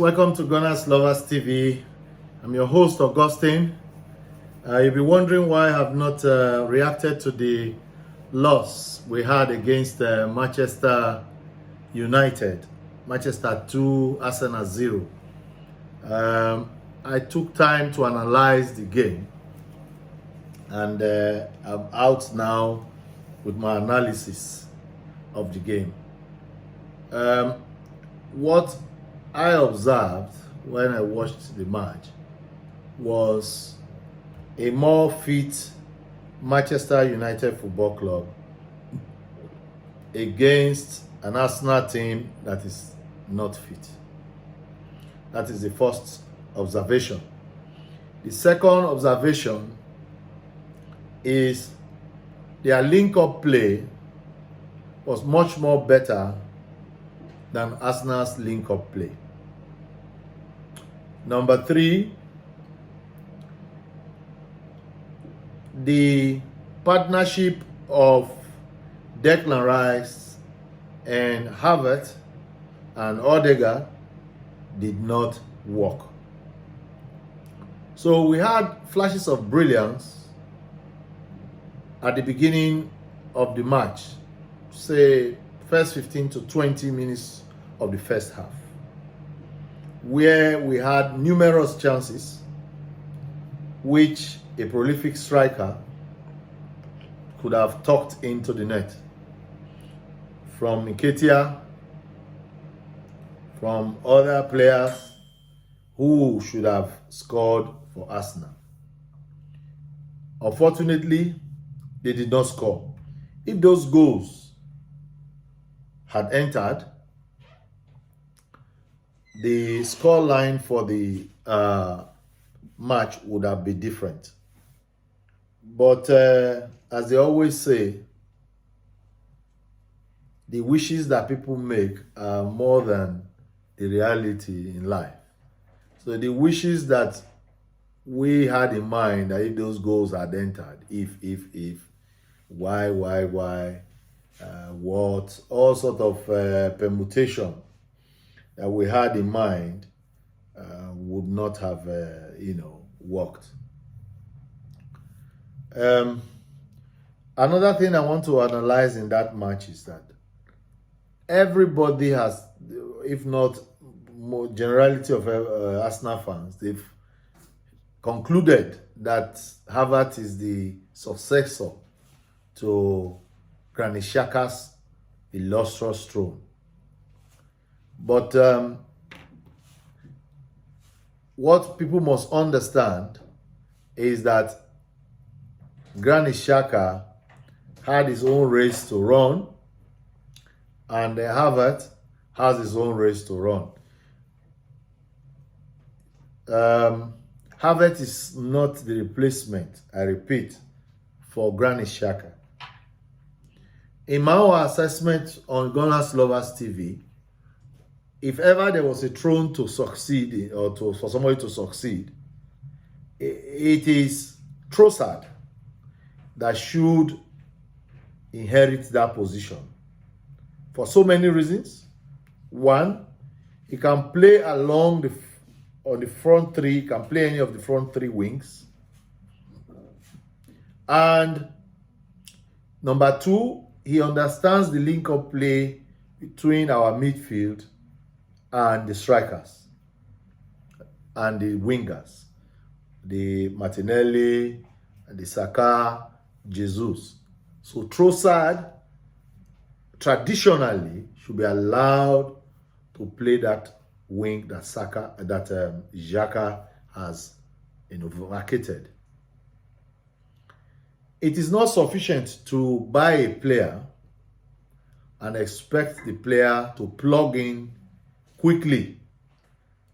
welcome to GunnersLoversTV. I'm your host, Augustine. You'll be wondering why I have not reacted to the loss we had against Manchester United. Manchester 2, Arsenal 0. I took time to analyze the game, and I'm out now with my analysis of the game. What I observed when I watched the match was a more fit Manchester United Football Club against an Arsenal team that is not fit. That is the first observation. The second observation is their link-up play was much more better than Arsenal's link-up play. Number 3, the partnership of Declan Rice and Havertz and Odegaard did not work. So we had flashes of brilliance at the beginning of the match, say first 15 to 20 minutes of the first half, where we had numerous chances which a prolific striker could have tucked into the net. From Nketiah, from other players who should have scored for Arsenal. Unfortunately, they did not score. If those goals had entered, the score line for the match would have been different. But as they always say, the wishes that people make are more than the reality in life. So the wishes that we had in mind, that if those goals had entered, if, why, what, all sort of permutation that we had in mind would not have, worked. Another thing I want to analyze in that match is that everybody has, if not more generality of Arsenal fans, they've concluded that Havertz is the successor to Granit Xhaka's illustrious throne. But what people must understand is that Granit Xhaka had his own race to run, and Havertz has his own race to run. Havertz is not the replacement, I repeat, for Granit Xhaka. In my own assessment on GunnersLoversTV, if ever there was a throne to succeed, or for somebody to succeed, it is Trossard that should inherit that position. For so many reasons. One, he can play along on the front three, he can play any of the front three wings. And number 2, he understands the link-up play between our midfield and the strikers and the wingers, the Martinelli, the Saka, Jesus. So Trossard traditionally should be allowed to play that wing that Xhaka has vacated. It is not sufficient to buy a player and expect the player to plug in quickly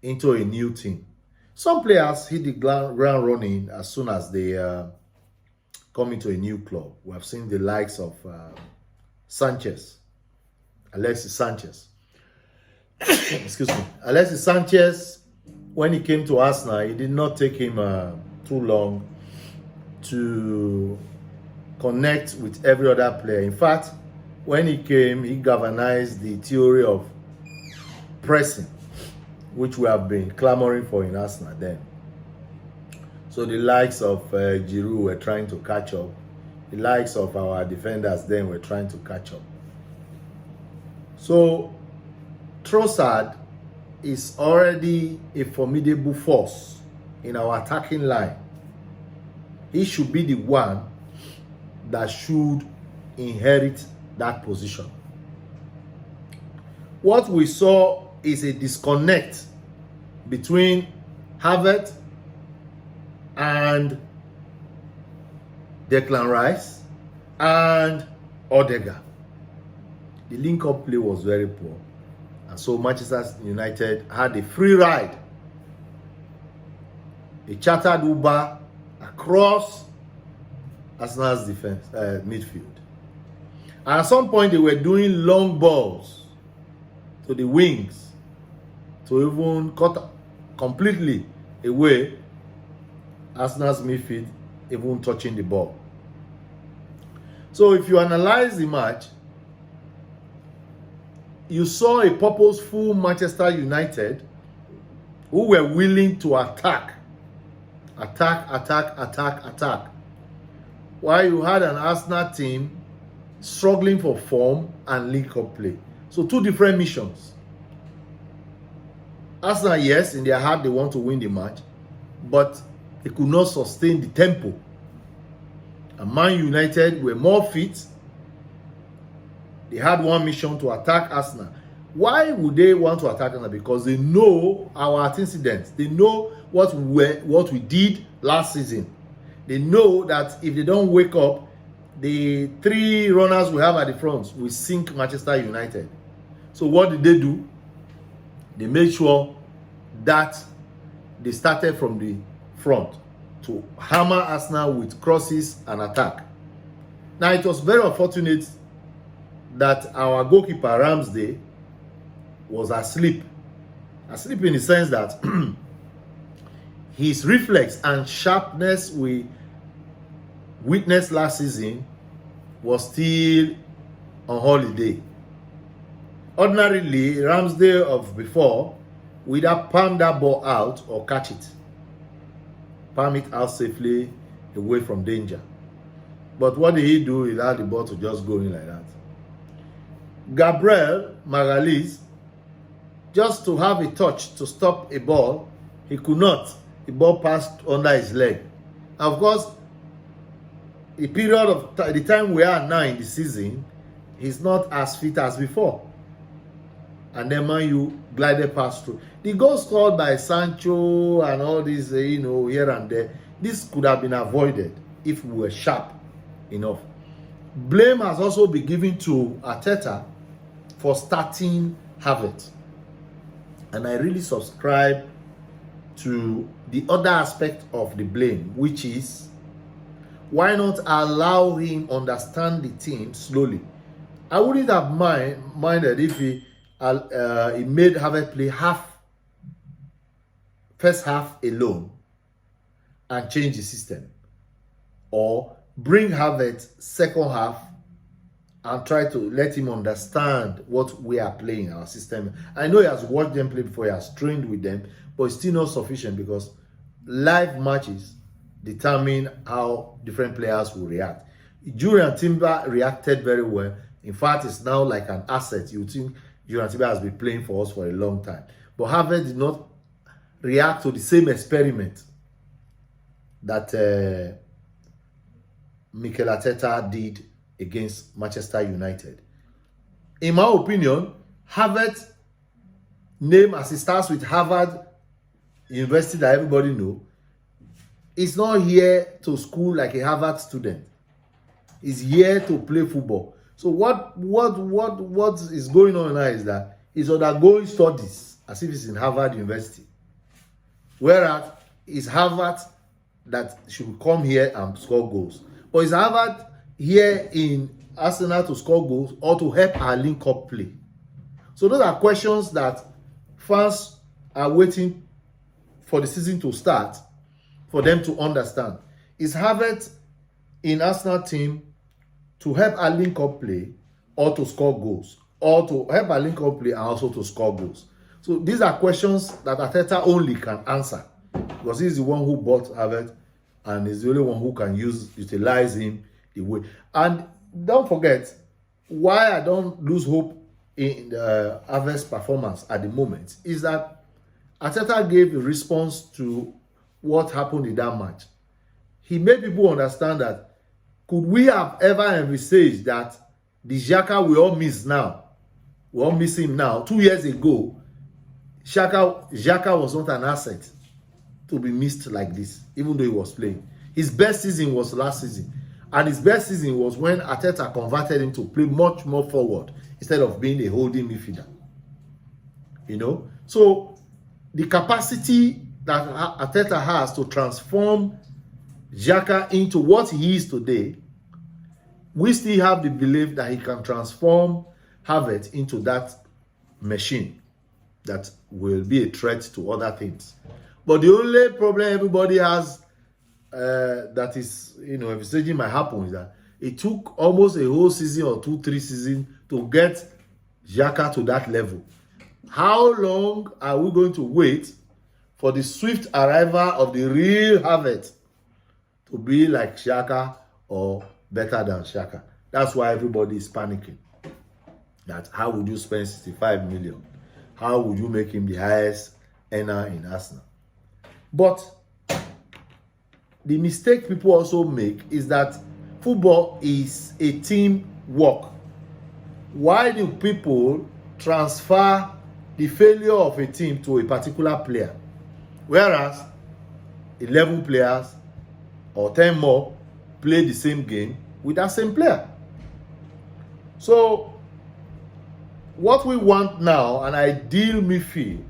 into a new team. Some players hit the ground running as soon as they come into a new club. We have seen the likes of Alexis Sanchez. Excuse me. Alexis Sanchez, when he came to Arsenal, it did not take him too long to connect with every other player. In fact, when he came, he galvanized the theory of pressing which we have been clamoring for in Arsenal then. So the likes of Giroud were trying to catch up. The likes of our defenders then were trying to catch up. So Trossard is already a formidable force in our attacking line. He should be the one that should inherit that position. What we saw is a disconnect between Havertz and Declan Rice and Odegaard. The link-up play was very poor. And so Manchester United had a free ride. A chartered Uber across Arsenal's defense, midfield. And at some point, they were doing long balls to the wings to even cut completely away Arsenal's midfield, even touching the ball. So if you analyze the match, you saw a purposeful Manchester United who were willing to attack. While you had an Arsenal team struggling for form and link-up play. So two different missions. Arsenal, yes, in their heart they want to win the match, but they could not sustain the tempo. And Man United were more fit. They had one mission to attack Arsenal. Why would they want to attack Arsenal? Because they know our antecedents. They know what we did last season. They know that if they don't wake up, the three runners we have at the front will sink Manchester United. So what did they do? They made sure that they started from the front to hammer Arsenal with crosses and attack. Now, it was very unfortunate that our goalkeeper, Ramsdale, was asleep. Asleep in the sense that his reflex and sharpness we witnessed last season was still on holiday. Ordinarily, Ramsdale of before would either palm that ball out or catch it. Palm it out safely away from danger. But what did he do? He allowed the ball to just go in like that. Gabriel Magalhaes, just to have a touch to stop a ball, he could not. The ball passed under his leg. And of course, the period of the time we are now in the season, he's not as fit as before. And then Man U glided past through. The goal scored by Sancho and all this, here and there, this could have been avoided if we were sharp enough. Blame has also been given to Arteta for starting Havertz. And I really subscribe to the other aspect of the blame, which is, why not allow him understand the team slowly? I wouldn't have minded if he made Havertz play first half alone and change the system, or bring Havertz second half and try to let him understand what we are playing, our system. I know he has watched them play before, he has trained with them, but it's still not sufficient because live matches determine how different players will react. Julian Timber reacted very well. In fact, it's now like an asset. You think Julian Timber has been playing for us for a long time. But Havertz did not react to the same experiment that Mikel Arteta did against Manchester United. In my opinion, Havertz name, as it starts with Harvard University that everybody know, is not here to school like a Harvard student. He's here to play football. So what is going on now is that he's undergoing studies as if he's in Harvard University. Whereas it's Harvard that should come here and score goals. But it's Harvard here in Arsenal to score goals or to help our link-up play? So those are questions that fans are waiting for the season to start for them to understand. Is Havertz in Arsenal team to help our link-up play or to score goals? Or to help our link-up play and also to score goals? So these are questions that Arteta only can answer, because he's the one who bought Havertz and is the only one who can utilize him the way. And don't forget, why I don't lose hope in the Havertz performance at the moment is that Arteta gave a response to what happened in that match. He made people understand that, could we have ever envisaged that the Xhaka we all miss now, we all miss him now, 2 years ago, Xhaka was not an asset to be missed like this, even though he was playing. His best season was last season. And his best season was when Arteta converted him to play much more forward instead of being a holding midfielder. You know? So, the capacity that Arteta has to transform Xhaka into what he is today, we still have the belief that he can transform Havertz into that machine that will be a threat to other things. But the only problem everybody has that is, envisaging might happen is that it took almost a whole season or 2-3 seasons to get Xhaka to that level. How long are we going to wait for the swift arrival of the real Havertz to be like Xhaka or better than Xhaka? That's why everybody is panicking. That how would you spend 65 million? How would you make him the highest earner in Arsenal? But the mistake people also make is that football is a team work. Why do people transfer the failure of a team to a particular player, whereas 11 players or 10 more play the same game with that same player? So what we want now, an ideal midfield,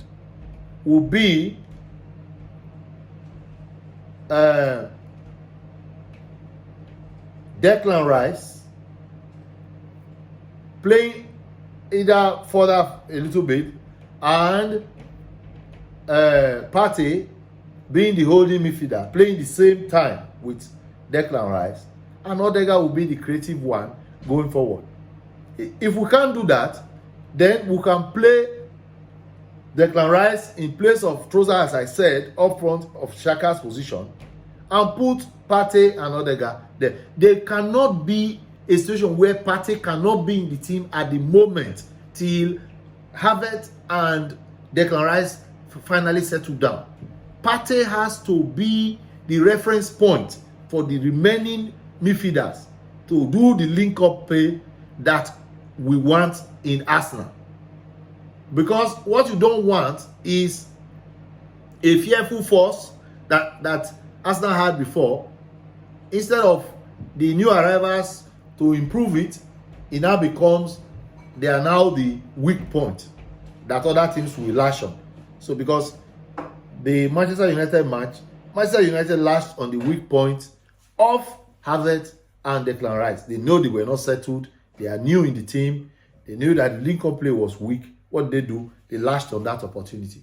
will be Declan Rice playing either further a little bit, and Partey being the holding midfielder, playing the same time with Declan Rice, and Odegaard will be the creative one going forward. If we can't do that, then we can play Declan Rice in place of Trossard, as I said, up front of Xhaka's position, and put Partey and Odegaard there. There cannot be a situation where Partey cannot be in the team at the moment till Havertz and Declan Rice finally settle down. Partey has to be the reference point for the remaining midfielders to do the link-up play that we want in Arsenal. Because what you don't want is a fearful force that Arsenal had before. Instead of the new arrivals to improve it, it now becomes they are now the weak point that other teams will lash on. So because the Manchester United match, Manchester United lashed on the weak point of Havertz and Declan Rice. They know they were not settled. They are new in the team. They knew that the link-up play was weak. What they do, they lashed on that opportunity.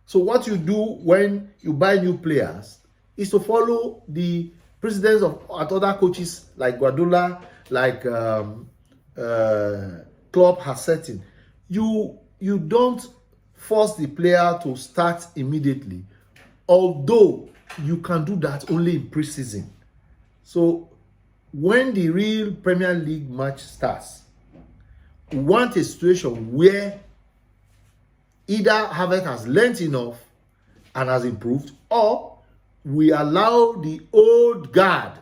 So what you do when you buy new players is to follow the precedents of other coaches like Guardiola, like Klopp has set in. You don't force the player to start immediately, although you can do that only in pre-season. So when the real Premier League match starts, we want a situation where either Havertz has learnt enough and has improved, or we allow the old guard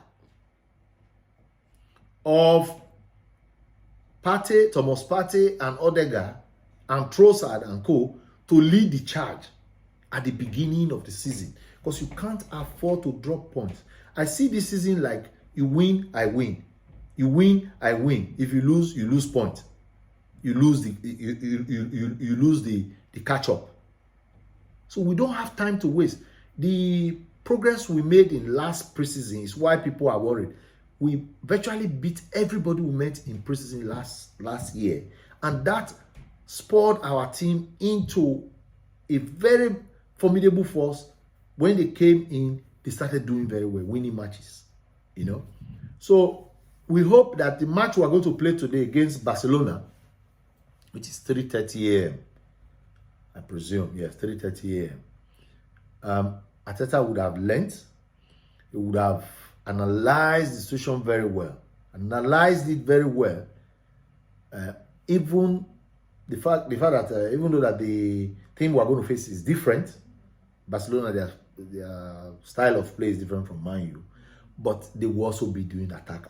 of Partey, Thomas Partey and Odegaard and Trossard and co to lead the charge at the beginning of the season, because you can't afford to drop points. I see this season like you win, I win. You win, I win. If you lose points. You lose the catch up. So we don't have time to waste. The progress we made in last preseason is why people are worried. We virtually beat everybody we met in preseason last year, and that spurred our team into a very formidable force. When they came in, they started doing very well, winning matches. So we hope that the match we are going to play today against Barcelona, which is 3:30 a.m. I presume, yes, 3:30 a.m. Arteta would have learnt. He would have analyzed the situation very well. Analyzed it very well. Even the fact that even though that the team we're going to face is different, Barcelona, their style of play is different from Man U, but they will also be doing attack.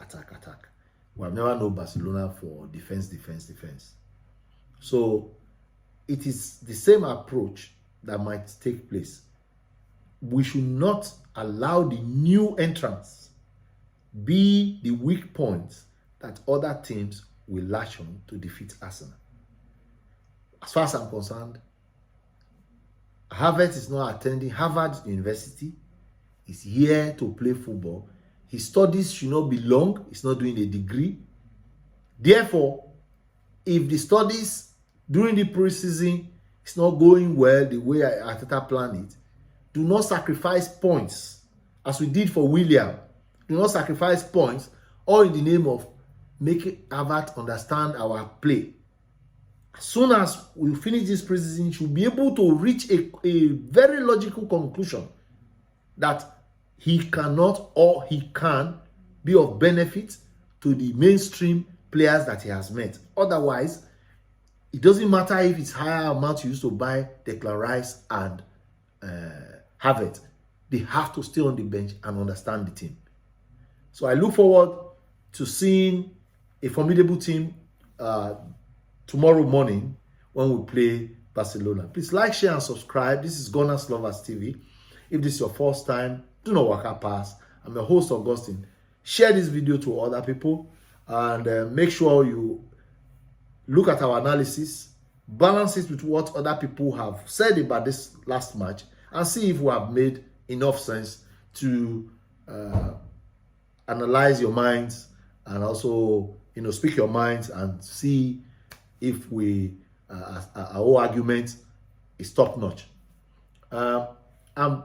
We have never known Barcelona for defense. So it is the same approach that might take place. We should not allow the new entrants be the weak points that other teams will latch on to defeat Arsenal. As far as I'm concerned, Havertz is not attending Harvard University. He's here to play football. His studies should not be long. He's not doing a degree. Therefore, if the studies during the preseason is not going well the way Arteta planned it, do not sacrifice points as we did for William. Do not sacrifice points all in the name of making Havertz understand our play. As soon as we finish this preseason, you should be able to reach a very logical conclusion that he cannot or he can be of benefit to the mainstream players that he has met. Otherwise, it doesn't matter if it's higher amount you used to buy Declan Rice and Havertz. They have to stay on the bench and understand the team. So I look forward to seeing a formidable team tomorrow morning when we play Barcelona. Please like, share, and subscribe. This is Gunners Lovers TV. If this is your first time, do not walk past. I'm your host, Augustine. Share this video to other people and make sure you look at our analysis, balance it with what other people have said about this last match, and see if we have made enough sense to analyze your minds and also, speak your minds and see if our whole argument is top notch. I'm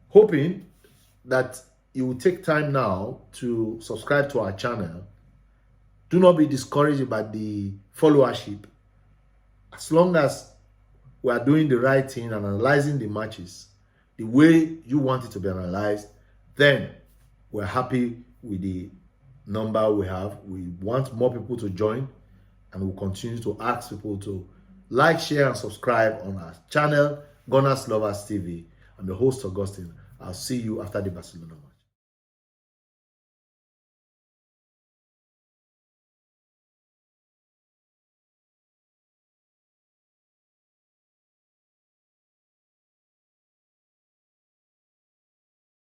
hoping that you will take time now to subscribe to our channel. Do not be discouraged about the followership. As long as we are doing the right thing and analyzing the matches the way you want it to be analyzed, then we're happy with the number we have. We want more people to join, and we'll continue to ask people to like, share, and subscribe on our channel, Gunners Lovers TV. I'm the host, Augustine. I'll see you after the Barcelona match.